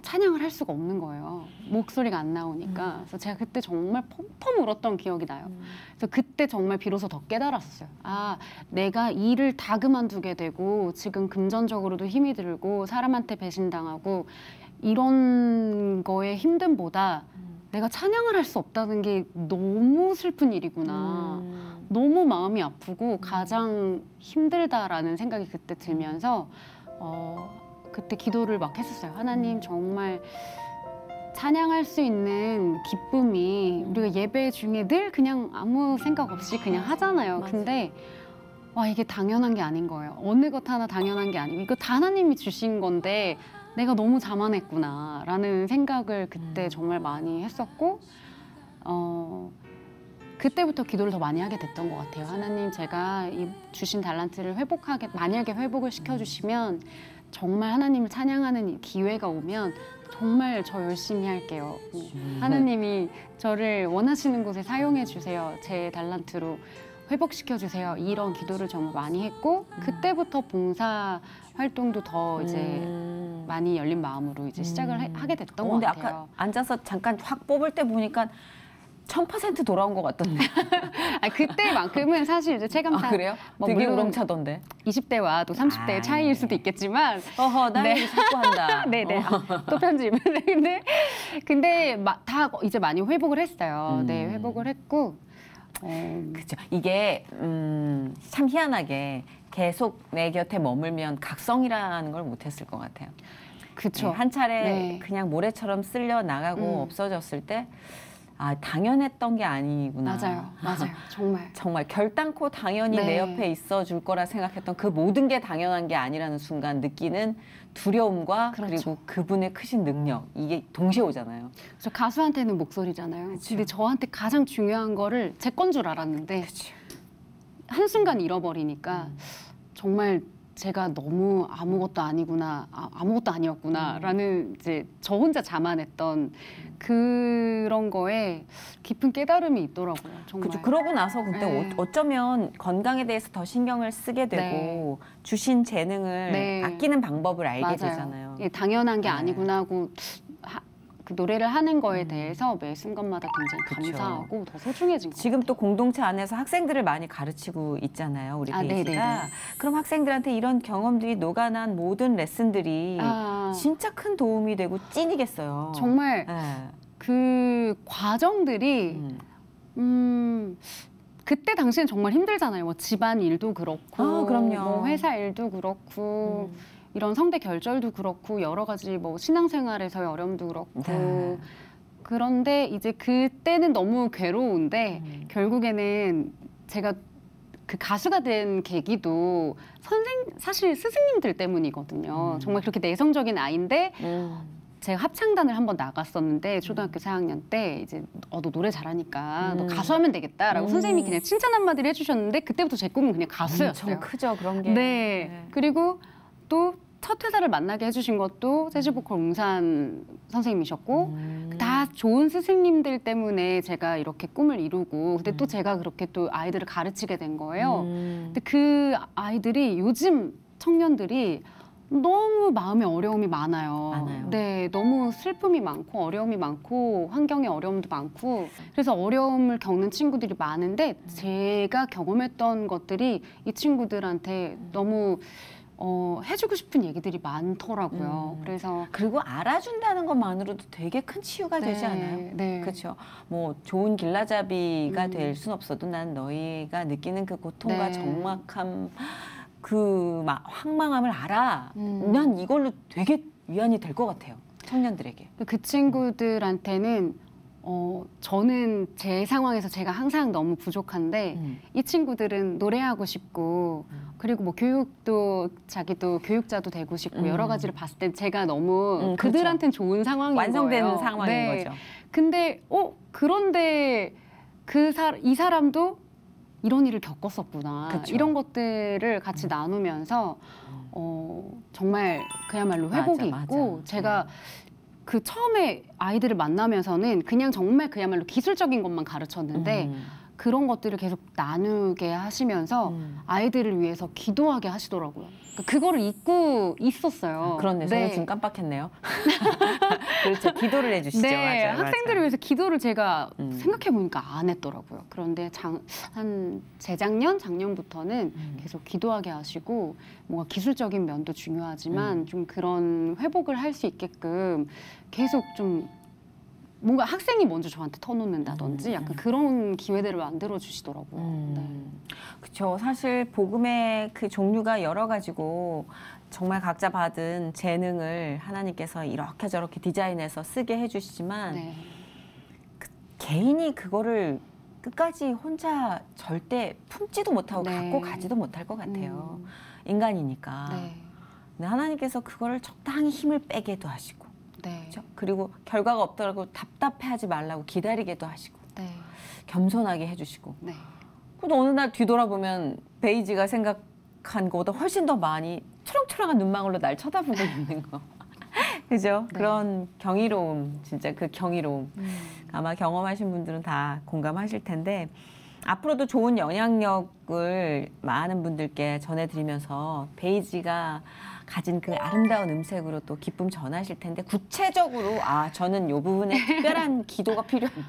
찬양을 할 수가 없는 거예요. 목소리가 안 나오니까. 그래서 제가 그때 정말 펑펑 울었던 기억이 나요. 그래서 그때 정말 비로소 더 깨달았어요. 아, 내가 일을 다 그만두게 되고 지금 금전적으로도 힘이 들고 사람한테 배신당하고 이런 거에 힘듦보다 내가 찬양을 할 수 없다는 게 너무 슬픈 일이구나. 너무 마음이 아프고 가장 힘들다라는 생각이 그때 들면서 그때 기도를 막 했었어요. 하나님 정말 찬양할 수 있는 기쁨이 우리가 예배 중에 늘 그냥 아무 생각 없이 그냥 하잖아요. 근데 와 이게 당연한 게 아닌 거예요. 어느 것 하나 당연한 게 아니고 이거 다 하나님이 주신 건데 내가 너무 자만했구나 라는 생각을 그때 정말 많이 했었고 그때부터 기도를 더 많이 하게 됐던 것 같아요. 하나님 제가 이 주신 달란트를 만약에 회복을 시켜주시면 정말 하나님을 찬양하는 이 기회가 오면 정말 저 열심히 할게요. 하나님이 저를 원하시는 곳에 사용해 주세요. 제 달란트로 회복시켜 주세요. 이런 기도를 정말 많이 했고 그때부터 봉사 활동도 더 이제 많이 열린 마음으로 이제 시작을 하게 됐던 것 근데 같아요. 아까 앉아서 잠깐 확 뽑을 때 보니까 1000% 돌아온 것 같던데. 그때만큼은 사실 이제 체감상 그래요? 뭐 되게 물론 우렁차던데. 20대와 또 30대의 차이일 수도 있겠지만 나 네. 이거 자꾸 한다. 네네. 또 편집. 근데 다 이제 많이 회복을 했어요. 네, 회복을 했고. 그죠. 이게 참 희한하게 계속 내 곁에 머물면 각성이라는 걸 못했을 것 같아요. 그렇죠. 네, 한 차례 네. 그냥 모래처럼 쓸려 나가고 없어졌을 때 당연했던 게 아니구나. 맞아요. 정말. 정말 결단코 당연히 네. 내 옆에 있어 줄 거라 생각했던 그 모든 게 당연한 게 아니라는 순간 느끼는 두려움과 그렇죠. 그리고 그분의 크신 능력 이게 동시에 오잖아요. 저 가수한테는 목소리잖아요. 근데 저한테 가장 중요한 거를 제 건 줄 알았는데 한순간 잃어버리니까 정말 제가 너무 아무것도 아니구나, 아무것도 아니었구나라는 이제 저 혼자 자만했던 그런 거에 깊은 깨달음이 있더라고요. 정말. 그렇죠. 그러고 나서 그때 네. 어쩌면 건강에 대해서 더 신경을 쓰게 되고 주신 재능을 네. 아끼는 방법을 알게 맞아요. 되잖아요. 이게 당연한 게 네. 아니구나 하고 그 노래를 하는 거에 대해서 매 순간마다 굉장히 그쵸. 감사하고 더 소중해진 것 지금 같아요. 또 공동체 안에서 학생들을 많이 가르치고 있잖아요. 우리 베이지가. 네네네. 그럼 학생들한테 이런 경험들이 녹아난 모든 레슨들이 진짜 큰 도움이 되고 찐이겠어요. 정말 네. 그 과정들이 그때 당시엔 정말 힘들잖아요. 뭐 집안 일도 그렇고, 그럼요. 뭐 회사 일도 그렇고, 이런 성대 결절도 그렇고 여러 가지 뭐 신앙생활에서의 어려움도 그렇고 네. 그런데 이제 그때는 너무 괴로운데 결국에는 제가 그 가수가 된 계기도 사실 스승님들 때문이거든요. 정말 그렇게 내성적인 아이인데 제가 합창단을 한번 나갔었는데 초등학교 4학년 때 이제 너 노래 잘하니까 너 가수하면 되겠다라고 선생님이 그냥 칭찬 한마디를 해주셨는데 그때부터 제 꿈은 그냥 가수였어요. 엄청 크죠, 그런 게. 네. 그리고 또 첫 회사를 만나게 해주신 것도 재즈보컬 웅산 선생님이셨고 다 좋은 스승님들 때문에 제가 이렇게 꿈을 이루고 근데 또 제가 그렇게 또 아이들을 가르치게 된 거예요. 근데 그 아이들이 요즘 청년들이 너무 마음에 어려움이 많아요. 네, 너무 슬픔이 많고 어려움이 많고 환경의 어려움도 많고 그래서 어려움을 겪는 친구들이 많은데 제가 경험했던 것들이 이 친구들한테 너무 해주고 싶은 얘기들이 많더라고요. 그래서 그리고 알아준다는 것만으로도 되게 큰 치유가 되지 않아요? 네. 그렇죠. 뭐 좋은 길라잡이가 될 순 없어도 난 너희가 느끼는 그 고통과 네. 적막함, 그 황망함을 알아. 난 이걸로 되게 위안이 될 것 같아요. 청년들에게. 그 친구들한테는 저는 제 상황에서 제가 항상 너무 부족한데 이 친구들은 노래하고 싶고 그리고 뭐 교육도 자기도 교육자도 되고 싶고 여러 가지를 봤을 때 제가 너무 그들한테는 좋은 상황인 완성되는 거예요. 상황인 네. 거죠. 근데 그런데 이 사람도 이런 일을 겪었었구나. 그쵸. 이런 것들을 같이 나누면서 정말 그야말로 회복이 맞아, 있고 맞아. 제가 그 처음에 아이들을 만나면서는 그냥 정말 그야말로 기술적인 것만 가르쳤는데 그런 것들을 계속 나누게 하시면서 아이들을 위해서 기도하게 하시더라고요. 그거를 잊고 있었어요. 그렇네. 저는 지금 깜빡했네요. 그렇죠. 기도를 해주시죠. 네, 맞아요, 학생들을 맞아요. 위해서 기도를 제가 생각해보니까 안 했더라고요. 그런데 한 작년부터는 계속 기도하게 하시고 뭔가 기술적인 면도 중요하지만 좀 그런 회복을 할 수 있게끔 계속 좀 뭔가 학생이 먼저 저한테 터놓는다든지 약간 그런 기회들을 만들어 주시더라고요. 네. 그렇죠. 사실 복음의 그 종류가 여러 가지고 정말 각자 받은 재능을 하나님께서 이렇게 저렇게 디자인해서 쓰게 해주시지만 네. 개인이 그거를 끝까지 혼자 절대 품지도 못하고 네. 갖고 가지도 못할 것 같아요. 인간이니까. 네. 근데 하나님께서 그거를 적당히 힘을 빼게도 하시고 네. 그렇죠? 그리고 결과가 없더라도 답답해하지 말라고 기다리게도 하시고 네. 겸손하게 해주시고 네. 그래도 어느 날 뒤돌아보면 베이지가 생각한 것보다 훨씬 더 많이 초롱초롱한 눈망울로 날 쳐다보고 있는 거. 그죠? 네. 그런 경이로움, 진짜 그 경이로움. 아마 경험하신 분들은 다 공감하실 텐데 앞으로도 좋은 영향력을 많은 분들께 전해드리면서 베이지가 가진 그 아름다운 음색으로 또 기쁨 전하실 텐데 구체적으로 저는 이 부분에 특별한 기도가 필요합니다.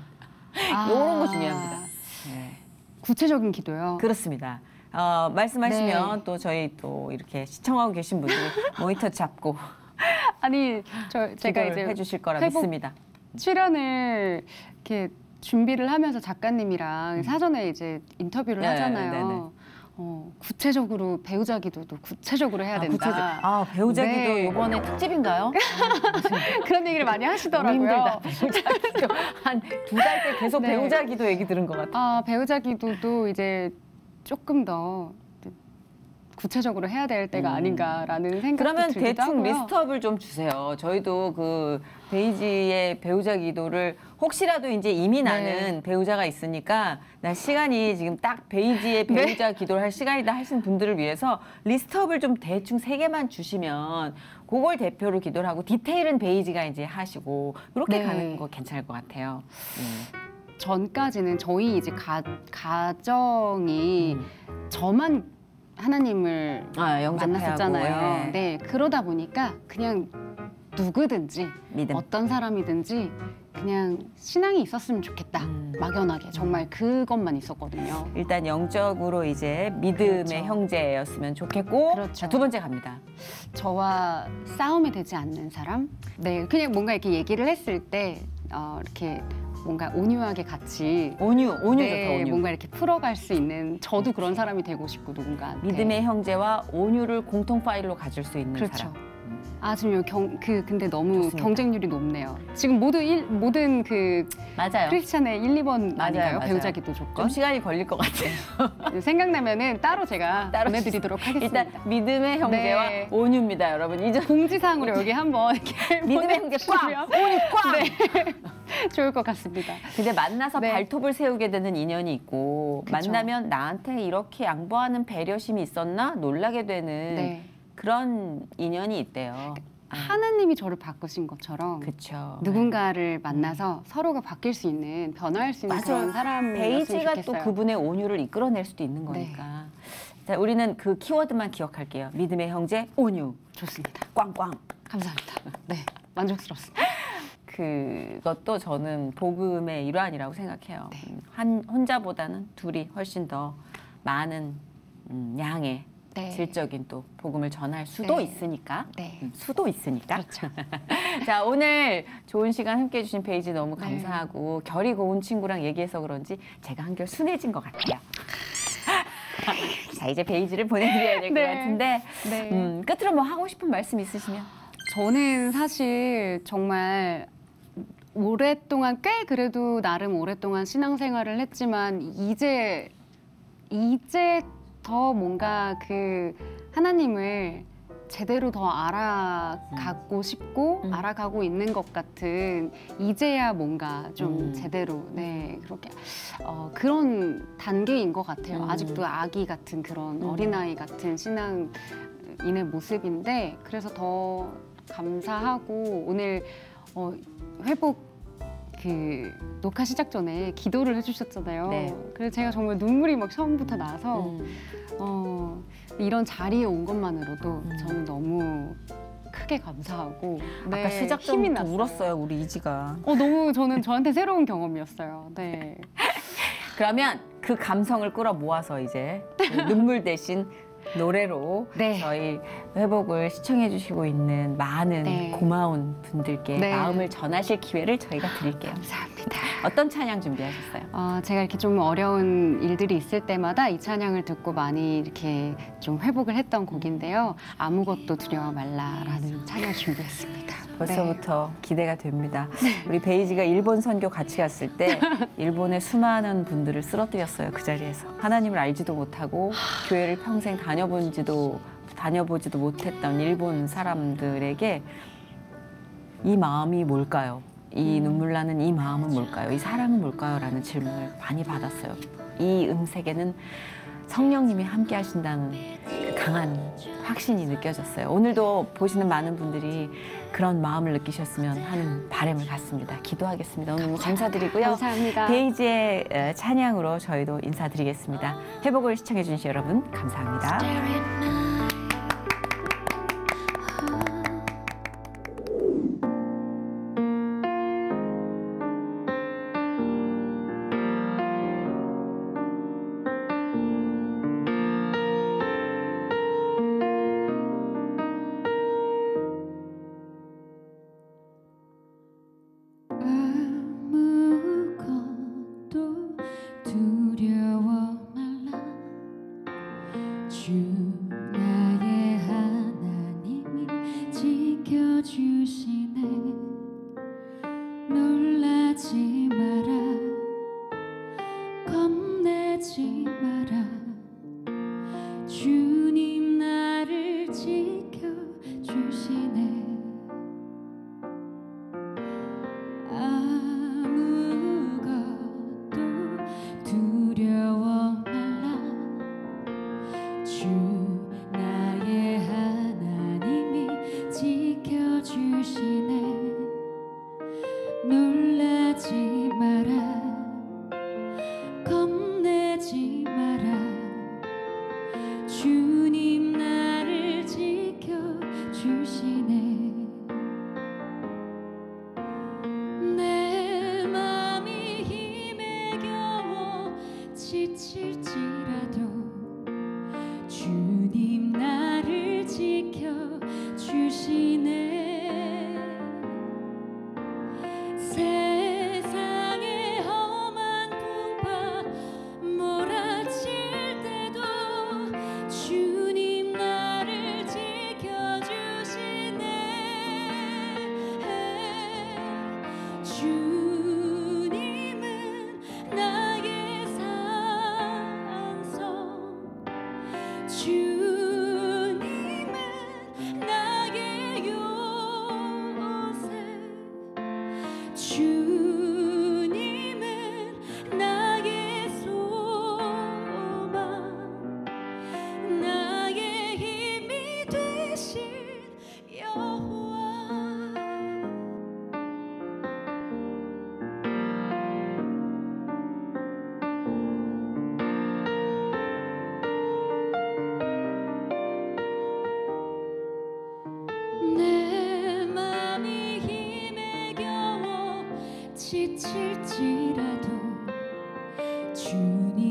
이런 거 중요합니다. 네. 구체적인 기도요. 그렇습니다. 말씀하시면 네. 또 저희 또 이렇게 시청하고 계신 분들이 모니터 잡고 아니 제가 이제 해주실 거라 회복 믿습니다. 출연을 이렇게 준비를 하면서 작가님이랑 사전에 이제 인터뷰를 네, 하잖아요. 네, 네. 구체적으로 배우자 기도도 구체적으로 해야 된다. 배우자 네. 기도 이번에 특집인가요? 그런 얘기를 많이 하시더라고요. 힘들다. 배우자 기도 한 2달째 계속 네. 배우자 기도 얘기 들은 것 같아요. 배우자 기도도 이제 조금 더 구체적으로 해야 될 때가 아닌가라는 생각도 그러면 들기도 대충 하고요. 리스트업을 좀 주세요. 저희도 그 베이지의 배우자 기도를 혹시라도 이제 이미 나는 배우자가 있으니까 나 시간이 지금 딱 베이지의 배우자 기도를 할 시간이다 하신 분들을 위해서 리스트업을 좀 대충 3개만 주시면 그걸 대표로 기도를 하고 디테일은 베이지가 이제 하시고 이렇게 네. 가는 거 괜찮을 것 같아요. 전까지는 저희 이제 가정이 저만 하나님을 영접해야 만났었잖아요. 하고, 예. 네, 그러다 보니까 그냥 누구든지 믿음. 어떤 사람이든지 그냥 신앙이 있었으면 좋겠다. 막연하게 정말 그것만 있었거든요. 일단 영적으로 이제 믿음의 그렇죠. 형제였으면 좋겠고 그렇죠. 자, 2번째 갑니다. 저와 싸움이 되지 않는 사람? 네, 그냥 뭔가 이렇게 얘기를 했을 때 이렇게 뭔가 온유하게 같이 온유죠, 네, 더 온유. 뭔가 이렇게 풀어갈 수 있는 저도 그런 사람이 되고 싶고 누군가한테 믿음의 형제와 온유를 공통 파일로 가질 수 있는 그렇죠. 사람. 아 지금 근데 너무 좋습니다. 경쟁률이 높네요. 지금 모든 그 맞아요. 크리스찬의 1, 2번 맞아요, 아닌가요? 맞아요. 배우자 기도 좀 조건. 시간이 걸릴 것 같아요. 생각나면은 따로 제가 따로 보내드리도록 하겠습니다. 일단 믿음의 형제와 네. 온유입니다, 여러분. 이제 공지사항으로 여기 한번 이렇게 믿음의 형제 꽝! 보내주시면 온유 꽝! 네. 좋을 것 같습니다. 근데 만나서 네. 발톱을 세우게 되는 인연이 있고 그쵸. 만나면 나한테 이렇게 양보하는 배려심이 있었나 놀라게 되는 네. 그런 인연이 있대요. 하나님이 저를 바꾸신 것처럼 그렇죠. 누군가를 만나서 서로가 바뀔 수 있는 변화할 수 있는 맞아요. 그런 사람이었으면 베이지가 좋겠어요. 또 그분의 온유를 이끌어낼 수도 있는 네. 거니까. 자, 우리는 그 키워드만 기억할게요. 믿음의 형제 온유. 좋습니다. 꽝꽝. 감사합니다. 네, 만족스럽습니다. 그것도 저는 복음의 일환이라고 생각해요. 네. 혼자보다는 둘이 훨씬 더 많은 양의 네. 질적인 또 복음을 전할 수도 네. 있으니까. 네. 수도 있으니까. 그렇죠. 자, 오늘 좋은 시간 함께 해주신 페이지 너무 네. 감사하고 결이 고운 친구랑 얘기해서 그런지 제가 한결 순해진 것 같아요. 자, 이제 페이지를 보내드려야 될 것 네. 같은데 네. 끝으로 뭐 하고 싶은 말씀 있으시면? 저는 사실 정말 오랫동안 꽤 그래도 나름 오랫동안 신앙생활을 했지만 이제 더 뭔가 그 하나님을 제대로 더 알아가고 싶고 알아가고 있는 것 같은 이제야 뭔가 좀 제대로 네 그렇게 그런 단계인 것 같아요. 아직도 아기 같은 그런 어린아이 같은 신앙인의 모습인데 그래서 더 감사하고 오늘 회복 그 녹화 시작 전에 기도를 해주셨잖아요. 네. 그래서 제가 정말 눈물이 막 처음부터 나서 이런 자리에 온 것만으로도 저는 너무 크게 감사하고 아까 시작 힘이 전부터 났어요. 울었어요, 우리 이지가. 너무 저는 저한테 새로운 경험이었어요. 네. 그러면 그 감성을 끌어 모아서 이제 그 눈물 대신 노래로 네. 저희 회복을 시청해 주시고 있는 많은 네. 고마운 분들께 네. 마음을 전하실 기회를 저희가 드릴게요. 감사합니다. 어떤 찬양 준비하셨어요? 제가 이렇게 좀 어려운 일들이 있을 때마다 이 찬양을 듣고 많이 이렇게 좀 회복을 했던 곡인데요. 아무것도 두려워 말라라는 찬양 준비했습니다. 벌써부터 기대가 됩니다. 우리 베이지가 일본 선교 같이 갔을 때 일본의 수많은 분들을 쓰러뜨렸어요. 그 자리에서. 하나님을 알지도 못하고 교회를 평생 다녀보지도 못했던 일본 사람들에게 이 마음이 뭘까요? 이 눈물 나는 이 마음은 뭘까요? 이 사랑은 뭘까요? 라는 질문을 많이 받았어요. 이 음색에는 성령님이 함께 하신다는 그 강한 확신이 느껴졌어요. 오늘도 보시는 많은 분들이 그런 마음을 느끼셨으면 하는 바람을 갖습니다. 기도하겠습니다. 오늘 너무 감사드리고요. 감사합니다. 베이지의 찬양으로 저희도 인사드리겠습니다. 회복을 시청해 주신 여러분 감사합니다. 아무것도 두려워 말라 주 지칠지라도 주님